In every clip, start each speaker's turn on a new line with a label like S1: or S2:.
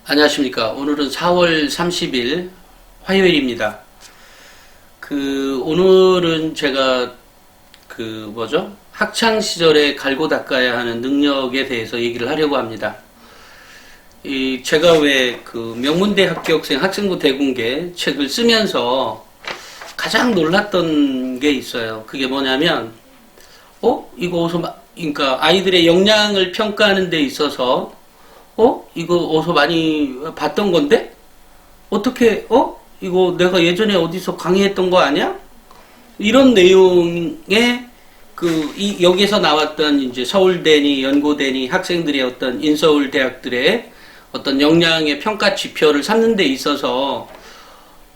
S1: 안녕하십니까. 오늘은 4월 30일 화요일입니다. 오늘은 제가 학창 시절에 갈고 닦아야 하는 능력에 대해서 얘기를 하려고 합니다. 제가 왜 명문대 합격생 학생부 대공개 책을 쓰면서 가장 놀랐던 게 있어요. 그게 뭐냐면, 그러니까 아이들의 역량을 평가하는 데 있어서 이거 어디서 많이 봤던 건데? 어떻게, 이거 내가 예전에 어디서 강의했던 거 아니야? 이런 내용의, 여기서 나왔던 이제 서울대니, 연고대니 학생들의 어떤 인서울 대학들의 어떤 역량의 평가 지표를 삼는 데 있어서,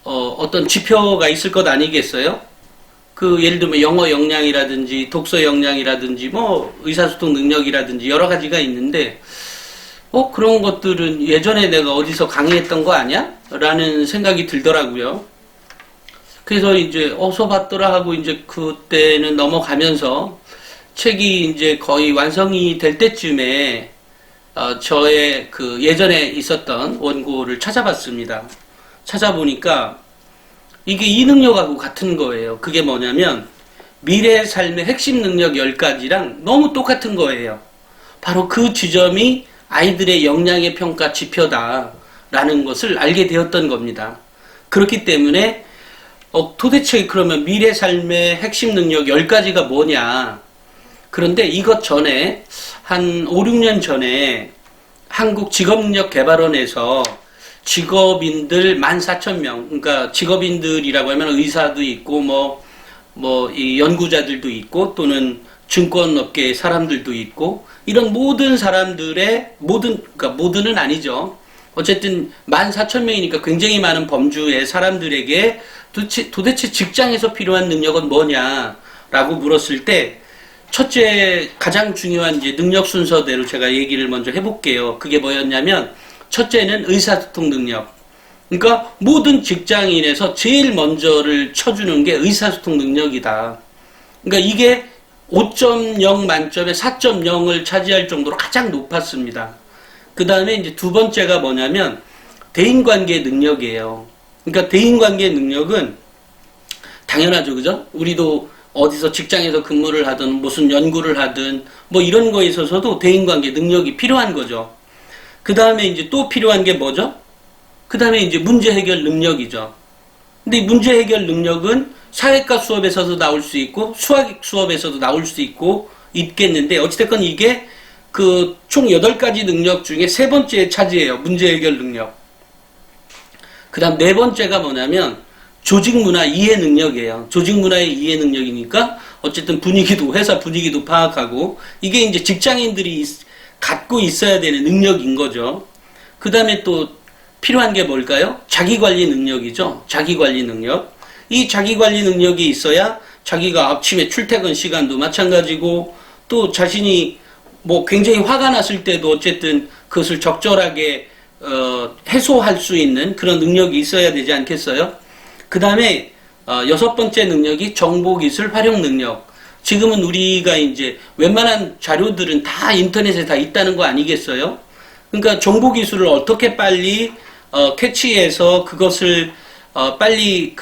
S1: 어떤 지표가 있을 것 아니겠어요? 예를 들면 영어 역량이라든지, 독서 역량이라든지, 의사소통 능력이라든지 여러 가지가 있는데, 그런 것들은 예전에 내가 어디서 강의했던 거 아니야? 라는 생각이 들더라고요. 그래서 이제 어디서 봤더라 하고 이제 그때는 넘어가면서 책이 이제 거의 완성이 될 때쯤에 저의 예전에 있었던 원고를 찾아봤습니다. 찾아보니까 이게 이 능력하고 같은 거예요. 그게 뭐냐면 미래 삶의 핵심 능력 10가지랑 너무 똑같은 거예요. 바로 그 지점이 아이들의 역량의 평가 지표다라는 것을 알게 되었던 겁니다. 그렇기 때문에 도대체 그러면 미래 삶의 핵심 능력 10가지가 뭐냐. 그런데 이것 전에 한 5, 6년 전에 한국직업능력개발원에서 직업인들 14,000명, 그러니까 직업인들이라고 하면 의사도 있고 이 연구자들도 있고 또는 증권업계의 사람들도 있고 이런 모든 사람들의 그러니까 모든은 아니죠. 어쨌든 14,000명이니까 굉장히 많은 범주의 사람들에게 도대체 직장에서 필요한 능력은 뭐냐라고 물었을 때 첫째 가장 중요한 이제 능력 순서대로 제가 얘기를 먼저 해볼게요. 그게 뭐였냐면 첫째는 의사소통 능력. 그러니까 모든 직장인에서 제일 먼저를 쳐주는 게 의사소통 능력이다. 그러니까 이게 5.0 만점에 4.0을 차지할 정도로 가장 높았습니다. 그 다음에 이제 두 번째가 뭐냐면 대인관계 능력이에요. 그러니까 대인관계 능력은 당연하죠, 그죠? 우리도 어디서 직장에서 근무를 하든 무슨 연구를 하든 이런 거에 있어서도 대인관계 능력이 필요한 거죠. 그 다음에 이제 또 필요한 게 뭐죠? 그 다음에 이제 문제 해결 능력이죠. 근데 이 문제 해결 능력은 사회과 수업에서도 나올 수 있고 수학 수업에서도 나올 수 있고 있겠는데 어찌됐건 이게 총 8가지 능력 중에 세 번째에 차지해요. 문제 해결 능력. 그 다음 네 번째가 뭐냐면 조직문화 이해 능력이에요. 조직문화의 이해 능력이니까 어쨌든 회사 분위기도 파악하고 이게 이제 직장인들이 갖고 있어야 되는 능력인 거죠. 그 다음에 또 필요한 게 뭘까요? 자기관리 능력이죠. 자기관리 능력. 이 자기관리 능력이 있어야 자기가 아침에 출퇴근 시간도 마찬가지고 또 자신이 굉장히 화가 났을 때도 어쨌든 그것을 적절하게 해소할 수 있는 그런 능력이 있어야 되지 않겠어요? 그 다음에 6번째 능력이 정보기술 활용 능력. 지금은 우리가 이제 웬만한 자료들은 다 인터넷에 다 있다는 거 아니겠어요? 그러니까 정보기술을 어떻게 빨리 캐치해서 그것을 빨리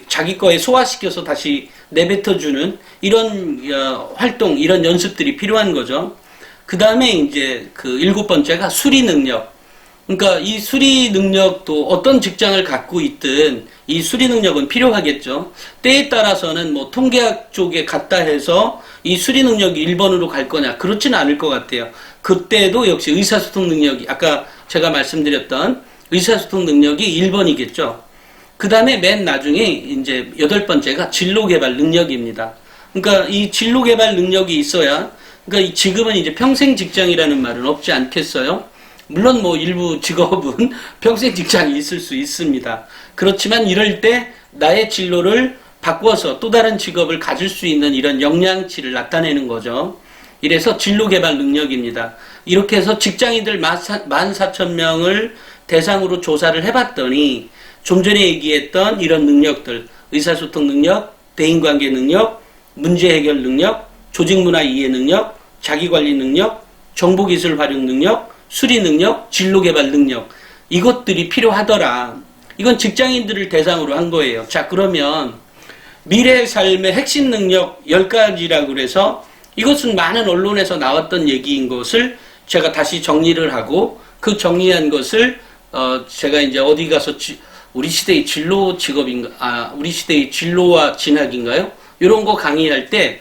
S1: 자기 거에 소화시켜서 다시 내뱉어주는 이런 활동, 이런 연습들이 필요한 거죠. 그 다음에 이제 7번째가 수리 능력. 그러니까 이 수리 능력도 어떤 직장을 갖고 있든 이 수리 능력은 필요하겠죠. 때에 따라서는 통계학 쪽에 갔다 해서 이 수리 능력이 1번으로 갈 거냐. 그렇지는 않을 것 같아요. 그때도 역시 의사소통 능력이 아까 제가 말씀드렸던 의사소통 능력이 1번이겠죠. 그 다음에 맨 나중에 이제 8번째가 진로개발 능력입니다. 그러니까 이 진로개발 능력이 있어야, 그러니까 지금은 이제 평생 직장이라는 말은 없지 않겠어요? 물론 일부 직업은 평생 직장이 있을 수 있습니다. 그렇지만 이럴 때 나의 진로를 바꿔서 또 다른 직업을 가질 수 있는 이런 역량치를 나타내는 거죠. 이래서 진로개발 능력입니다. 이렇게 해서 직장인들 14,000명을 대상으로 조사를 해봤더니 좀 전에 얘기했던 이런 능력들, 의사소통 능력, 대인관계 능력, 문제 해결 능력, 조직문화 이해 능력, 자기관리 능력, 정보기술 활용 능력, 수리 능력, 진로 개발 능력, 이것들이 필요하더라. 이건 직장인들을 대상으로 한 거예요. 자, 그러면 미래 삶의 핵심 능력 10가지라고 그래서 이것은 많은 언론에서 나왔던 얘기인 것을 제가 다시 정리를 하고 그 정리한 것을 제가 이제 어디 가서 우리 시대의 진로 직업인가, 우리 시대의 진로와 진학인가요? 이런 거 강의할 때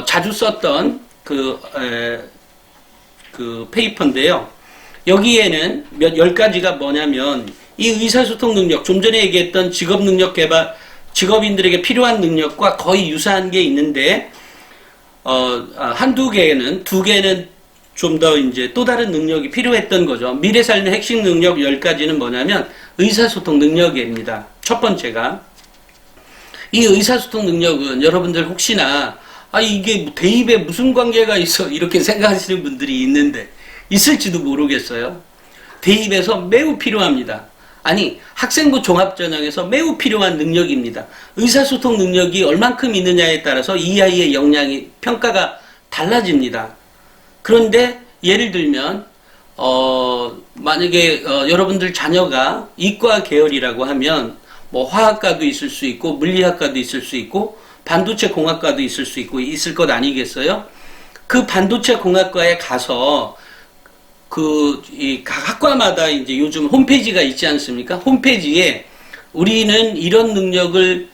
S1: 자주 썼던 그 페이퍼인데요. 여기에는 10가지가 뭐냐면 이 의사소통 능력, 좀 전에 얘기했던 직업 능력 개발, 직업인들에게 필요한 능력과 거의 유사한 게 있는데 한두 개는, 두 개는 좀 더 이제 또 다른 능력이 필요했던 거죠. 미래 삶의 핵심 능력 10가지는 뭐냐면 의사소통 능력입니다. 첫 번째가 이 의사소통 능력은 여러분들 혹시나 이게 대입에 무슨 관계가 있어 이렇게 생각하시는 분들이 있는데 있을지도 모르겠어요. 대입에서 매우 필요합니다. 아니 학생부 종합전형에서 매우 필요한 능력입니다. 의사소통 능력이 얼만큼 있느냐에 따라서 이 아이의 역량이 평가가 달라집니다. 그런데 예를 들면 만약에 여러분들 자녀가 이과 계열이라고 하면 뭐 화학과도 있을 수 있고 물리학과도 있을 수 있고 반도체 공학과도 있을 수 있고 있을 것 아니겠어요? 그 반도체 공학과에 가서 이 각 학과마다 이제 요즘 홈페이지가 있지 않습니까? 홈페이지에 우리는 이런 능력을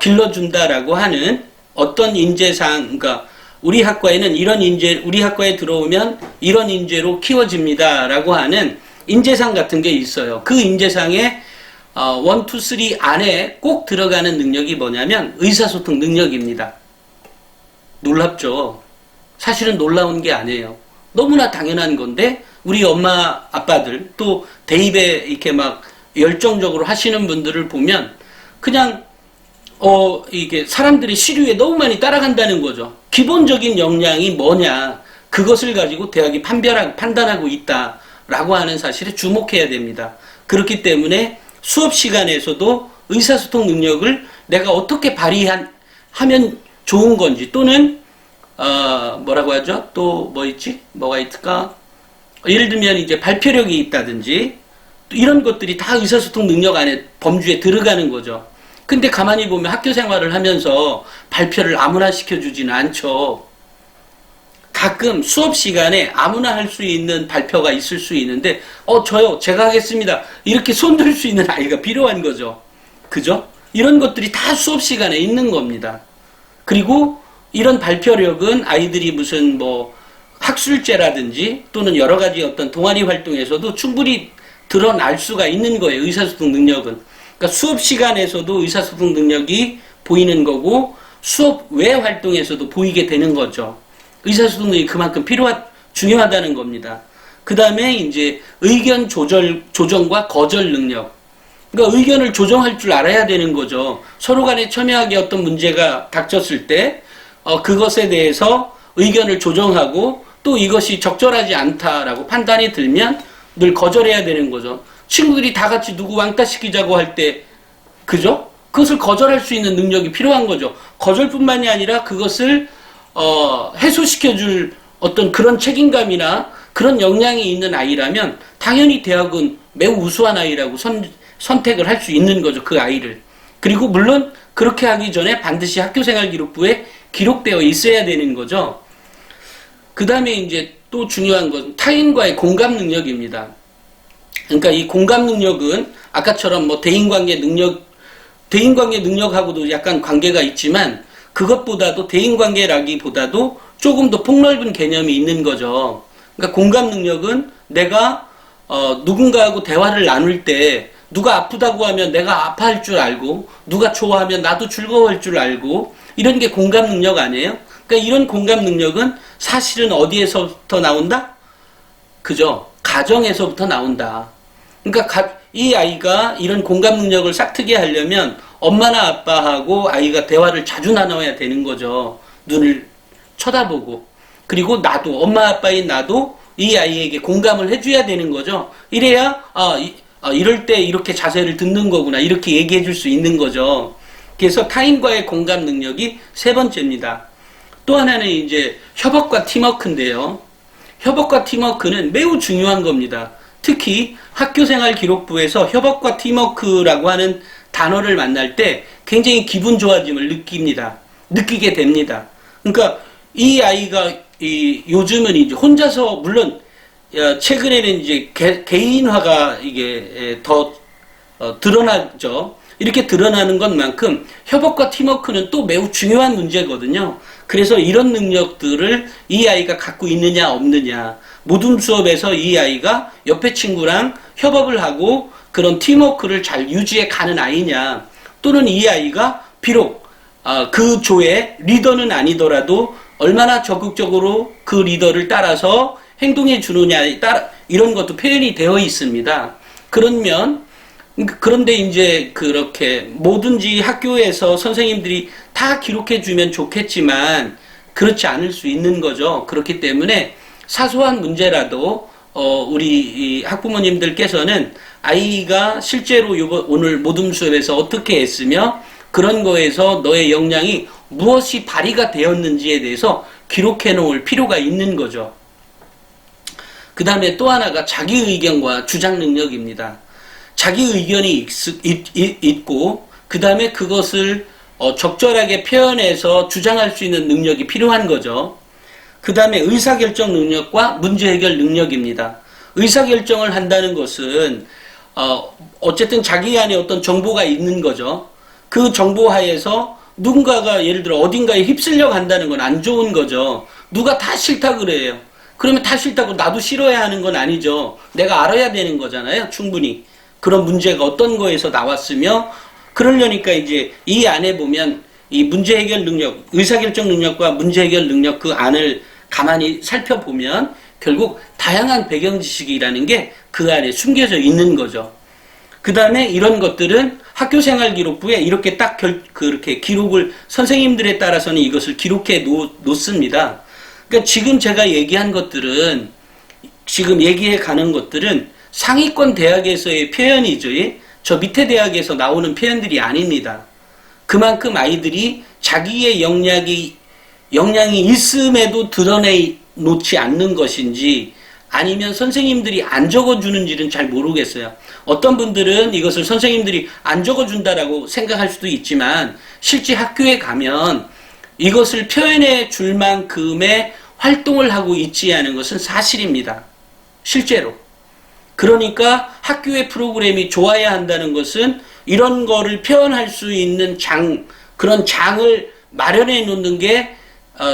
S1: 길러준다라고 하는 어떤 인재상, 그러니까 우리 학과에는 이런 인재, 우리 학과에 들어오면 이런 인재로 키워집니다라고 하는 인재상 같은 게 있어요. 그 인재상에 1, 2, 3 안에 꼭 들어가는 능력이 뭐냐면 의사소통 능력입니다. 놀랍죠? 사실은 놀라운 게 아니에요. 너무나 당연한 건데 우리 엄마 아빠들 또 대입에 이렇게 막 열정적으로 하시는 분들을 보면 그냥 이게 사람들이 시류에 너무 많이 따라간다는 거죠. 기본적인 역량이 뭐냐, 그것을 가지고 대학이 판단하고 있다라고 하는 사실에 주목해야 됩니다. 그렇기 때문에 수업 시간에서도 의사소통 능력을 내가 어떻게 발휘하면 좋은 건지, 또는 뭐라고 하죠? 또 뭐 있지? 뭐가 있을까? 예를 들면 이제 발표력이 있다든지 이런 것들이 다 의사소통 능력 안에 범주에 들어가는 거죠. 근데 가만히 보면 학교 생활을 하면서 발표를 아무나 시켜주지는 않죠. 가끔 수업 시간에 아무나 할 수 있는 발표가 있을 수 있는데 저요, 제가 하겠습니다, 이렇게 손들 수 있는 아이가 필요한 거죠. 그죠? 이런 것들이 다 수업 시간에 있는 겁니다. 그리고 이런 발표력은 아이들이 무슨 뭐 학술제라든지 또는 여러 가지 어떤 동아리 활동에서도 충분히 드러날 수가 있는 거예요. 의사소통 능력은. 그러니까 수업 시간에서도 의사소통 능력이 보이는 거고 수업 외 활동에서도 보이게 되는 거죠. 의사소통 능력이 그만큼 중요하다는 겁니다. 그 다음에 이제 의견 조정과 거절 능력. 그러니까 의견을 조정할 줄 알아야 되는 거죠. 서로 간에 첨예하게 어떤 문제가 닥쳤을 때 그것에 대해서 의견을 조정하고 또 이것이 적절하지 않다라고 판단이 들면 늘 거절해야 되는 거죠. 친구들이 다 같이 누구 왕따 시키자고 할 때, 그죠? 그것을 거절할 수 있는 능력이 필요한 거죠. 거절뿐만이 아니라 그것을 해소시켜줄 어떤 그런 책임감이나 그런 역량이 있는 아이라면 당연히 대학은 매우 우수한 아이라고 선택을 할 수 있는 거죠. 그 아이를. 그리고 물론 그렇게 하기 전에 반드시 학교생활기록부에 기록되어 있어야 되는 거죠. 그 다음에 이제 또 중요한 것은 타인과의 공감 능력입니다. 그러니까 이 공감 능력은 아까처럼 뭐 대인관계 능력하고도 약간 관계가 있지만 그것보다도 대인관계라기보다도 조금 더 폭넓은 개념이 있는 거죠. 그러니까 공감 능력은 내가 누군가하고 대화를 나눌 때 누가 아프다고 하면 내가 아파할 줄 알고 누가 좋아하면 나도 즐거워할 줄 알고 이런 게 공감 능력 아니에요? 그러니까 이런 공감 능력은 사실은 어디에서부터 나온다? 그죠? 가정에서부터 나온다. 그러니까 이 아이가 이런 공감 능력을 싹트게 하려면 엄마나 아빠하고 아이가 대화를 자주 나눠야 되는 거죠. 눈을 쳐다보고. 그리고 나도, 엄마 아빠인 나도 이 아이에게 공감을 해줘야 되는 거죠. 이래야 이럴 때 이렇게 자세를 듣는 거구나, 이렇게 얘기해 줄 수 있는 거죠. 그래서 타인과의 공감 능력이 세 번째입니다. 또 하나는 이제 협업과 팀워크인데요. 협업과 팀워크는 매우 중요한 겁니다. 특히 학교생활 기록부에서 협업과 팀워크라고 하는 단어를 만날 때 굉장히 기분 좋아짐을 느끼게 됩니다. 그러니까 이 아이가 요즘은 이제 혼자서 물론 최근에는 이제 개인화가 이게 더 드러나죠. 이렇게 드러나는 것만큼 협업과 팀워크는 또 매우 중요한 문제거든요. 그래서 이런 능력들을 이 아이가 갖고 있느냐 없느냐, 모둠 수업에서 이 아이가 옆에 친구랑 협업을 하고 그런 팀워크를 잘 유지해 가는 아이냐, 또는 이 아이가 비록 그 조의 리더는 아니더라도 얼마나 적극적으로 그 리더를 따라서 행동해 주느냐에 따라 이런 것도 표현이 되어 있습니다. 그런데 이제 그렇게 뭐든지 학교에서 선생님들이 다 기록해 주면 좋겠지만 그렇지 않을 수 있는 거죠. 그렇기 때문에 사소한 문제라도 우리 학부모님들께서는 아이가 실제로 오늘 모둠 수업에서 어떻게 했으며 그런 거에서 너의 역량이 무엇이 발휘가 되었는지에 대해서 기록해 놓을 필요가 있는 거죠. 그 다음에 또 하나가 자기 의견과 주장 능력입니다. 자기 의견이 있고 그 다음에 그것을 적절하게 표현해서 주장할 수 있는 능력이 필요한 거죠. 그 다음에 의사결정 능력과 문제 해결 능력입니다. 의사결정을 한다는 것은 어쨌든 자기 안에 어떤 정보가 있는 거죠. 그 정보 하에서 누군가가 예를 들어 어딘가에 휩쓸려 간다는 건 안 좋은 거죠. 누가 다 싫다 그래요. 그러면 다 싫다고 나도 싫어야 하는 건 아니죠. 내가 알아야 되는 거잖아요. 충분히. 그런 문제가 어떤 거에서 나왔으며, 그러려니까 이제 이 안에 보면 이 문제 해결 능력, 의사결정 능력과 문제 해결 능력 그 안을 가만히 살펴보면 결국 다양한 배경 지식이라는 게 그 안에 숨겨져 있는 거죠. 그 다음에 이런 것들은 학교생활 기록부에 이렇게 딱 그렇게 기록을 선생님들에 따라서는 이것을 기록해 놓습니다. 그러니까 지금 제가 얘기한 것들은, 지금 얘기해 가는 것들은 상위권 대학에서의 표현이죠. 저 밑에 대학에서 나오는 표현들이 아닙니다. 그만큼 아이들이 자기의 역량이 있음에도 드러내 놓지 않는 것인지, 아니면 선생님들이 안 적어주는지는 잘 모르겠어요. 어떤 분들은 이것을 선생님들이 안 적어준다라고 생각할 수도 있지만 실제 학교에 가면 이것을 표현해 줄 만큼의 활동을 하고 있지 않은 것은 사실입니다. 실제로. 그러니까 학교의 프로그램이 좋아야 한다는 것은 이런 거를 표현할 수 있는 그런 장을 마련해 놓는 게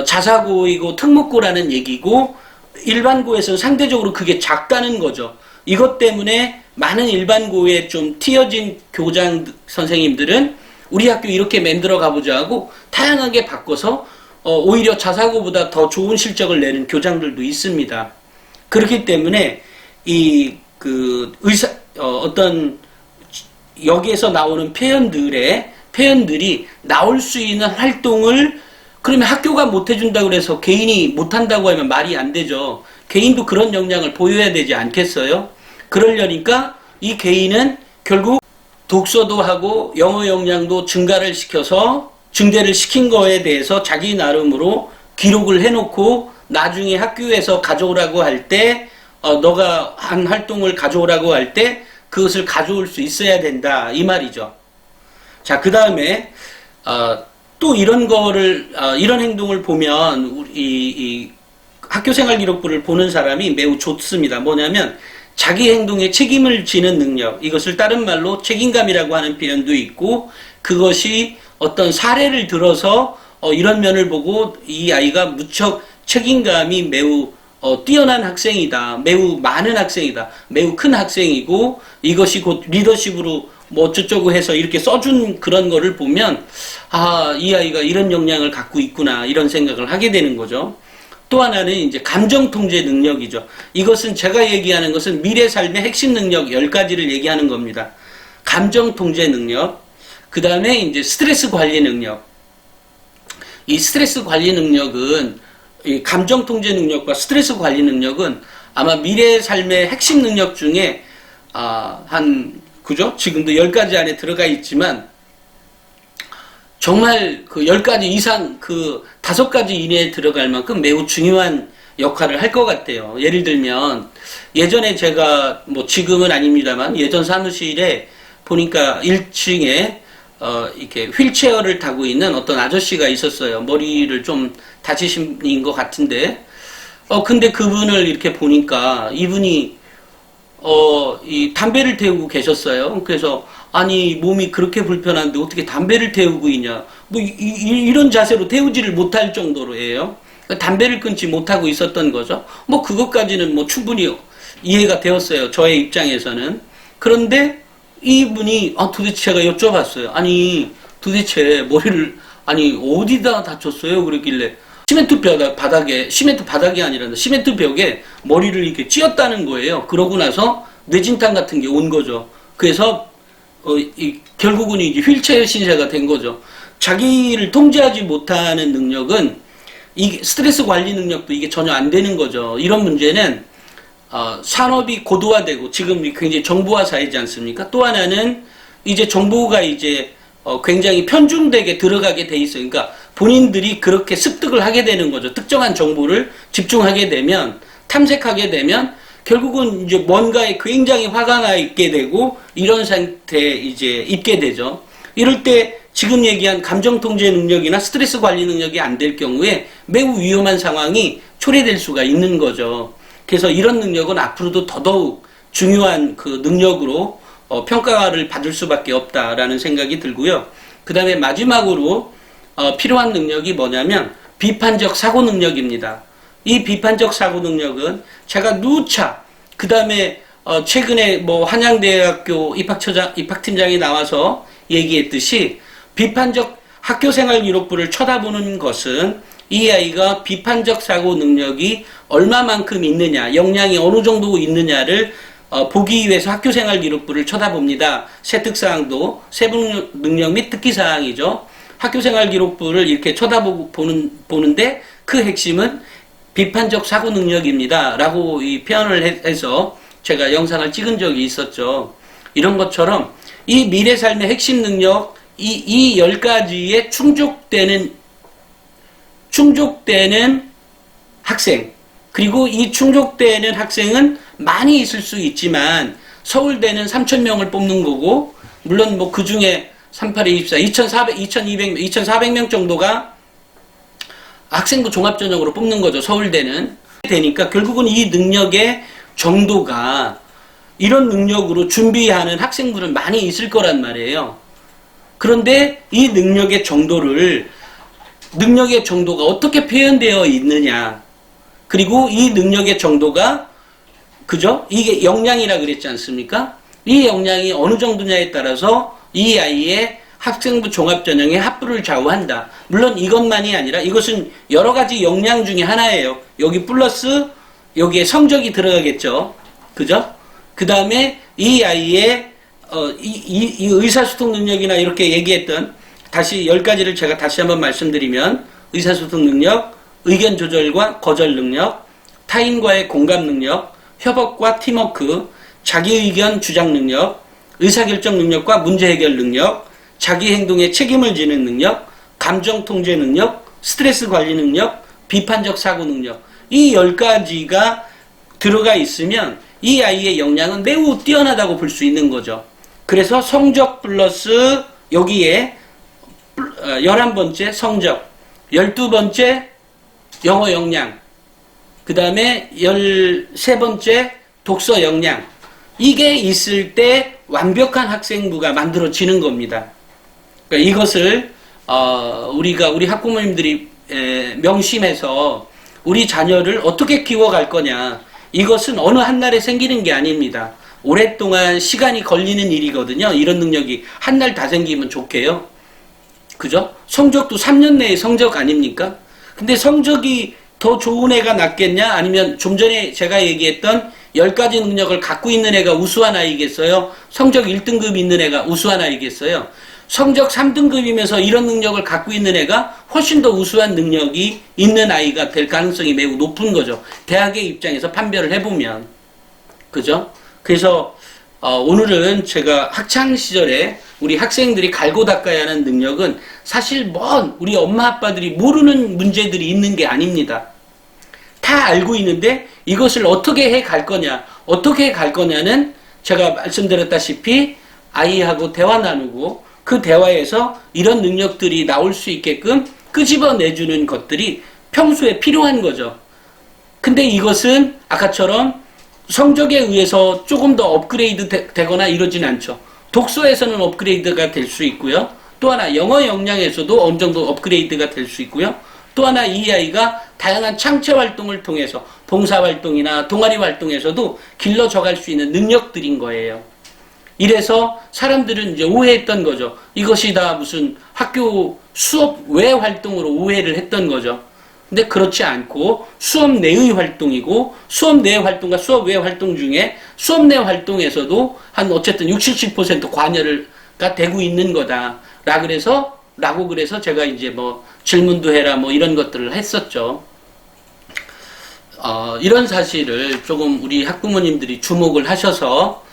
S1: 자사고이고 특목고라는 얘기고, 일반고에서는 상대적으로 그게 작다는 거죠. 이것 때문에 많은 일반고에 좀 튀어진 교장 선생님들은 우리 학교 이렇게 만들어 가보자 하고 다양하게 바꿔서 오히려 자사고보다 더 좋은 실적을 내는 교장들도 있습니다. 그렇기 때문에 어떤 여기에서 나오는 표현들이 나올 수 있는 활동을, 그러면 학교가 못 해준다고 해서 개인이 못한다고 하면 말이 안 되죠. 개인도 그런 역량을 보여야 되지 않겠어요? 그러려니까 이 개인은 결국 독서도 하고 영어 역량도 증대를 시킨 거에 대해서 자기 나름으로 기록을 해놓고 나중에 학교에서 가져오라고 할 때, 너가 한 활동을 가져오라고 할 때 그것을 가져올 수 있어야 된다, 이 말이죠. 자, 그 다음에 또 이런 행동을 보면 이 학교생활 기록부를 보는 사람이 매우 좋습니다. 뭐냐면 자기 행동에 책임을 지는 능력, 이것을 다른 말로 책임감이라고 하는 표현도 있고, 그것이 어떤 사례를 들어서 이런 면을 보고 이 아이가 무척 책임감이 매우 뛰어난 학생이다, 매우 많은 학생이다, 매우 큰 학생이고, 이것이 곧 리더십으로 뭐 어쩌고 해서 이렇게 써준 그런 거를 보면, 이 아이가 이런 역량을 갖고 있구나, 이런 생각을 하게 되는 거죠. 또 하나는 이제 감정 통제 능력이죠. 이것은 제가 얘기하는 것은 미래 삶의 핵심 능력 10가지를 얘기하는 겁니다. 감정 통제 능력, 그 다음에 이제 스트레스 관리 능력. 이 스트레스 관리 능력은, 이 감정 통제 능력과 스트레스 관리 능력은 아마 미래 삶의 핵심 능력 중에 그죠? 지금도 10가지 안에 들어가 있지만 정말 그 10가지 이상, 그 5가지 이내에 들어갈 만큼 매우 중요한 역할을 할 것 같아요. 예를 들면 예전에 제가 뭐 지금은 아닙니다만 예전 사무실에 보니까 1층에 이렇게 휠체어를 타고 있는 어떤 아저씨가 있었어요. 머리를 좀 다치신 것 같은데 근데 그분을 이렇게 보니까 이분이 이 담배를 태우고 계셨어요. 그래서 아니 몸이 그렇게 불편한데 어떻게 담배를 태우고 있냐 뭐 이런 자세로 태우지를 못할 정도로예요. 담배를 끊지 못하고 있었던 거죠. 뭐 그것까지는 뭐 충분히 이해가 되었어요. 저의 입장에서는. 그런데 이분이 도대체 제가 여쭤봤어요. 아니 도대체 머리를 아니 어디다 다쳤어요? 그러길래 시멘트 바닥이 아니라 시멘트 벽에 머리를 이렇게 찧었다는 거예요. 그러고 나서 뇌진탕 같은 게 온 거죠. 그래서 결국은 이제 휠체어 신세가 된 거죠. 자기를 통제하지 못하는 능력은 이 스트레스 관리 능력도 이게 전혀 안 되는 거죠. 이런 문제는 산업이 고도화되고 지금 굉장히 정보화 사회지 않습니까? 또 하나는 이제 정보가 이제 굉장히 편중되게 들어가게 돼 있어요. 그러니까 본인들이 그렇게 습득을 하게 되는 거죠. 특정한 정보를 집중하게 되면 탐색하게 되면 결국은 이제 뭔가에 굉장히 화가 나 있게 되고 이런 상태에 이제 있게 되죠. 이럴 때 지금 얘기한 감정 통제 능력이나 스트레스 관리 능력이 안 될 경우에 매우 위험한 상황이 초래될 수가 있는 거죠. 그래서 이런 능력은 앞으로도 더더욱 중요한 그 능력으로 평가를 받을 수밖에 없다라는 생각이 들고요. 그 다음에 마지막으로 필요한 능력이 뭐냐면 비판적 사고 능력입니다. 이 비판적 사고 능력은 제가 누차 그 다음에 최근에 뭐 한양대학교 입학팀장이 나와서 얘기했듯이 비판적 학교생활 기록부를 쳐다보는 것은 이 아이가 비판적 사고 능력이 얼마만큼 있느냐, 역량이 어느 정도 있느냐를 보기 위해서 학교생활 기록부를 쳐다봅니다. 세특사항도 세부 능력 및 특기사항이죠. 학교생활 기록부를 이렇게 보는데 그 핵심은 비판적 사고 능력입니다. 라고 이 표현을 해서 제가 영상을 찍은 적이 있었죠. 이런 것처럼 이 미래 삶의 핵심 능력, 이 10가지에 충족되는 학생, 그리고 이 충족되는 학생은 많이 있을 수 있지만 서울대는 3,000명을 뽑는 거고, 물론 뭐 그 중에 38에 24, 2,400명 정도가 학생부 종합전형으로 뽑는 거죠. 서울대는. 되니까 결국은 이 능력의 정도가 이런 능력으로 준비하는 학생들은 많이 있을 거란 말이에요. 그런데 이 능력의 정도가 어떻게 표현되어 있느냐. 그리고 이 능력의 정도가, 그죠? 이게 역량이라 그랬지 않습니까? 이 역량이 어느 정도냐에 따라서 이 아이의 학생부 종합전형의 합부를 좌우한다. 물론 이것만이 아니라 이것은 여러 가지 역량 중에 하나예요. 여기 플러스 여기에 성적이 들어가겠죠. 그죠? 그 다음에 이 아이의 이 의사소통 능력이나 이렇게 얘기했던 다시 10가지를 제가 다시 한번 말씀드리면 의사소통 능력, 의견 조절과 거절 능력, 타인과의 공감 능력, 협업과 팀워크, 자기 의견 주장 능력, 의사결정 능력과 문제 해결 능력, 자기 행동에 책임을 지는 능력, 감정 통제 능력, 스트레스 관리 능력, 비판적 사고 능력. 이 10가지가 들어가 있으면 이 아이의 역량은 매우 뛰어나다고 볼 수 있는 거죠. 그래서 성적 플러스 여기에 11번째 성적, 12번째 영어 역량, 그 다음에 13번째 독서 역량. 이게 있을 때 완벽한 학생부가 만들어지는 겁니다. 그러니까 이것을 우리 학부모님들이 명심해서 우리 자녀를 어떻게 키워갈 거냐. 이것은 어느 한날에 생기는 게 아닙니다. 오랫동안 시간이 걸리는 일이거든요. 이런 능력이 한 날 다 생기면 좋게요. 그죠? 성적도 3년 내에 성적 아닙니까? 근데 성적이 더 좋은 애가 낫겠냐? 아니면 좀 전에 제가 얘기했던 10가지 능력을 갖고 있는 애가 우수한 아이겠어요? 성적 1등급 있는 애가 우수한 아이겠어요? 성적 3등급이면서 이런 능력을 갖고 있는 애가 훨씬 더 우수한 능력이 있는 아이가 될 가능성이 매우 높은 거죠. 대학의 입장에서 판별을 해보면. 그죠? 그래서 오늘은 제가 학창시절에 우리 학생들이 갈고 닦아야 하는 능력은 사실 우리 엄마 아빠들이 모르는 문제들이 있는 게 아닙니다. 다 알고 있는데 이것을 어떻게 해 갈 거냐, 어떻게 해 갈 거냐는 제가 말씀드렸다시피 아이하고 대화 나누고 그 대화에서 이런 능력들이 나올 수 있게끔 끄집어내주는 것들이 평소에 필요한 거죠. 근데 이것은 아까처럼 성적에 의해서 조금 더 업그레이드 되거나 이러진 않죠. 독서에서는 업그레이드가 될 수 있고요. 또 하나 영어 역량에서도 어느 정도 업그레이드가 될 수 있고요. 또 하나 이 아이가 다양한 창체 활동을 통해서 봉사활동이나 동아리 활동에서도 길러져 갈 수 있는 능력들인 거예요. 이래서 사람들은 이제 오해했던 거죠. 이것이 다 무슨 학교 수업 외 활동으로 오해를 했던 거죠. 근데 그렇지 않고 수업 내의 활동이고 수업 내 활동과 수업 외 활동 중에 수업 내 활동에서도 한 어쨌든 60, 70% 관여가 되고 있는 거다. 라고 그래서 제가 이제 뭐 질문도 해라 뭐 이런 것들을 했었죠. 이런 사실을 조금 우리 학부모님들이 주목을 하셔서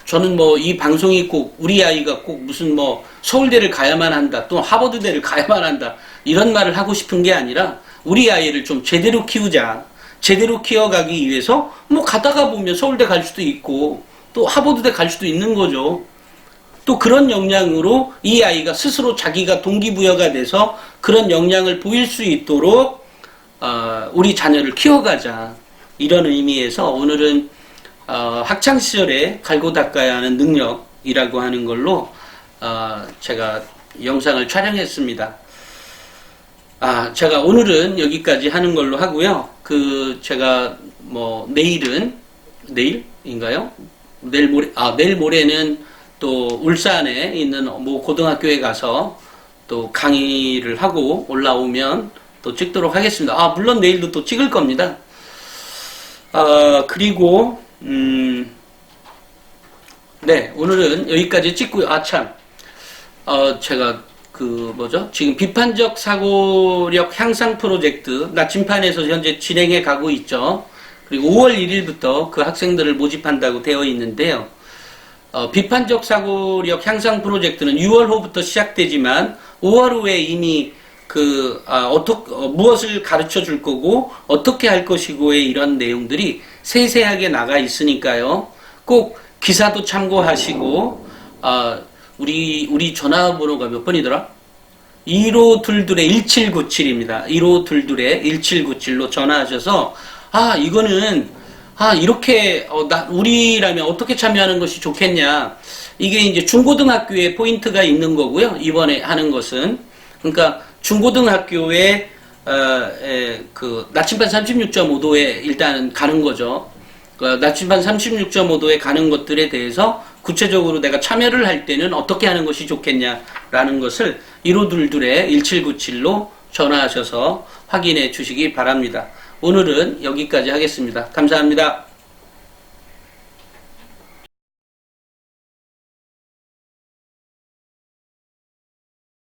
S1: 저는 뭐 이 방송이 꼭 우리 아이가 꼭 무슨 뭐 서울대를 가야만 한다 또 하버드대를 가야만 한다 이런 말을 하고 싶은 게 아니라 우리 아이를 좀 제대로 키우자. 제대로 키워가기 위해서 뭐 가다가 보면 서울대 갈 수도 있고 또 하버드대 갈 수도 있는 거죠. 또 그런 역량으로 이 아이가 스스로 자기가 동기부여가 돼서 그런 역량을 보일 수 있도록 우리 자녀를 키워가자. 이런 의미에서 오늘은 학창시절에 갈고 닦아야 하는 능력이라고 하는 걸로 제가 영상을 촬영했습니다. 제가 오늘은 여기까지 하는 걸로 하고요. 제가 뭐 내일인가요? 내일 모레는 또 울산에 있는 뭐 고등학교에 가서 또 강의를 하고 올라오면 또 찍도록 하겠습니다. 물론 내일도 또 찍을 겁니다. 그리고 네, 오늘은 여기까지 찍고요. 제가 지금 비판적 사고력 향상 프로젝트 나침판에서 현재 진행해 가고 있죠. 그리고 5월 1일부터 그 학생들을 모집한다고 되어 있는데요. 비판적 사고력 향상 프로젝트는 6월호부터 시작되지만 5월 후에 이미 무엇을 가르쳐 줄 거고 어떻게 할 것이고의 이런 내용들이 세세하게 나가 있으니까요. 꼭 기사도 참고하시고 우리 전화번호가 몇 번이더라? 1522-1797입니다. 1522-1797로 전화하셔서 이거는 이렇게 우리라면 어떻게 참여하는 것이 좋겠냐. 이게 이제 중고등학교에 포인트가 있는 거고요. 이번에 하는 것은 그러니까 중고등학교에 나침반 36.5도에 일단 가는 거죠. 나침반 36.5도에 가는 것들에 대해서 구체적으로 내가 참여를 할 때는 어떻게 하는 것이 좋겠냐라는 것을 1522-1797로 전화하셔서 확인해 주시기 바랍니다. 오늘은 여기까지 하겠습니다. 감사합니다.